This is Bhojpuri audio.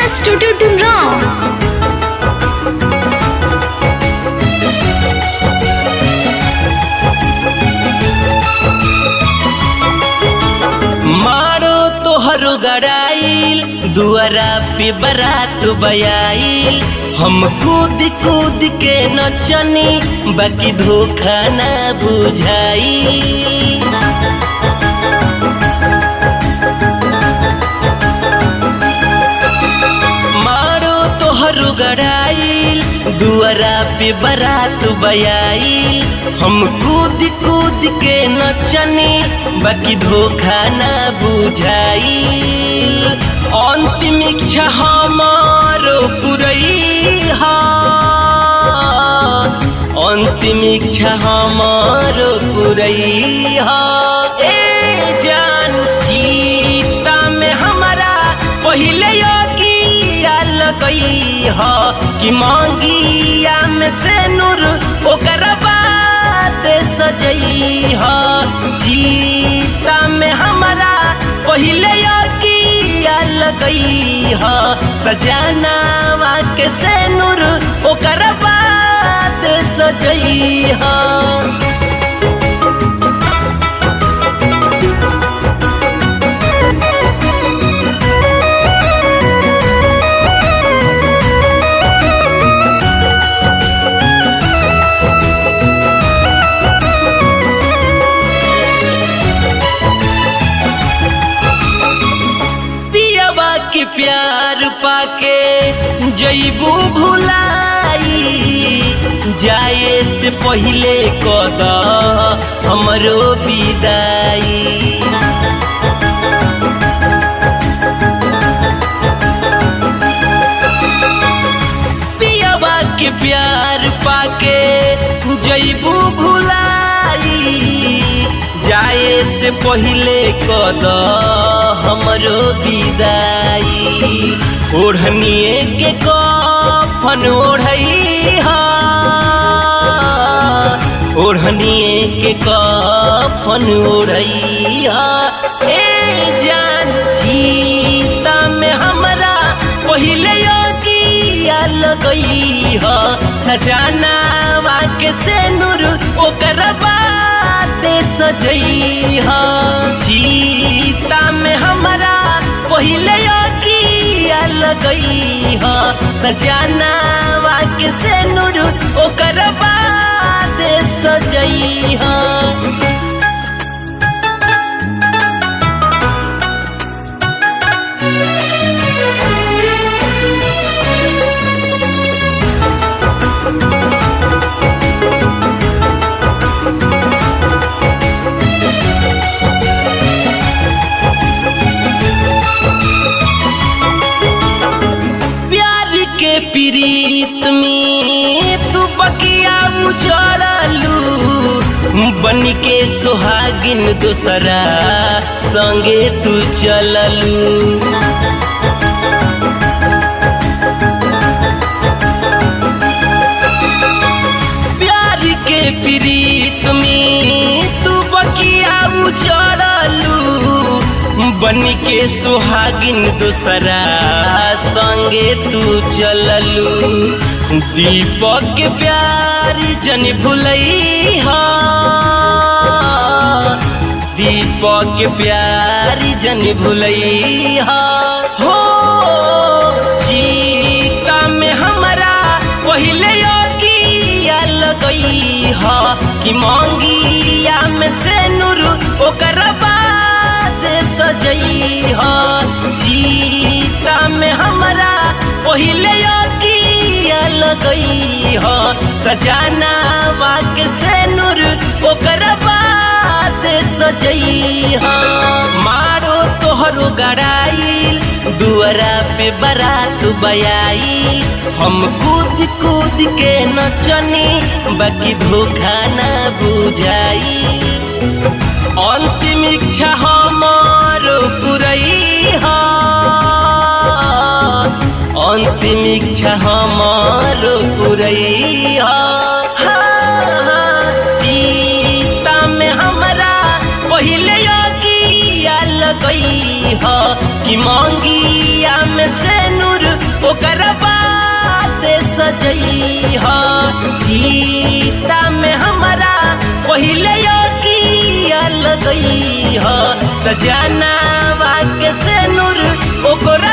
स्टूडियो डुमरांव। मारो तोहरो गड़ाइल दुआरा पे बारात बयाइल, हम कूद कूद के नचनी बाकी धोखा ना बुझाई। मारो तोहरो गड़ाइल दुआरा पे बारात बयाइल, हम कूद कूद के नचनी बाकी धोखा ना बुझाइल। अंतिम इच्छा हमारो पुरैहा, अंतिम इच्छा हमारो पुरैहा। ए जान जीता में हमारा पहले योगिया लगैहा कि मांगिया में से नूर ओकर बात सजैहा। जीता में हमारा पहले योगिया लगैहा, सजनावा के से नूर ओकर बात सजैहा। के प्यार पाके जईबू भुलाई, जाए से पहले कदा हमरो विदाई। पियावा के प्यार पाके जईबू भुलाई, जाए से पहले कदा हमरो विदाई। ओढ़निए के कफन ओढ़ैहा, ओढ़निए के कफन ओढ़ैहा। ए जान जीता में हमरा पहले योगिया लगैहा, सजनावा के से नूर ओकर बात सजैहा। जीता में हमारा पहले योगिया लगैहा, सजनावा के से नूर ओकर बात सजैहा। प्रीत में तू बकिया उजड़लू, बन के सुहागिन दूसरा संगे तू चललू। प्यार के प्रीत में तू बकिया उजड़लू, बन के सुहागिन दूसरा संगे तू चललू। दीपक के प्यार जन भुलैहा, दीपक के प्यार जन भुलैहा। हो जीता में हमारा पहले योगिया लगैहा कि मांगिया में से नूर ओकर सजैहा। जीता में हमारा पहले योगिया लगैहा, सजनावा के से नूर ओकर बात सजैहा। मारो तोहरो गड़ाइल दुआरा पे बारात बयाइल, हम कूद कूद के नचनी बाकी धोखा ना बुझाई। अंतिम इच्छा हमारो पुरैहा, अंतिम इच्छा हमारो पुरैहा। जीता में हमारा पहले योगिया लगैहा कि मांगिया में से नूर ओकर बात सजई ह गीता में हमारा पहिले अगिया लगई ह सजनावा के से नूर ओकर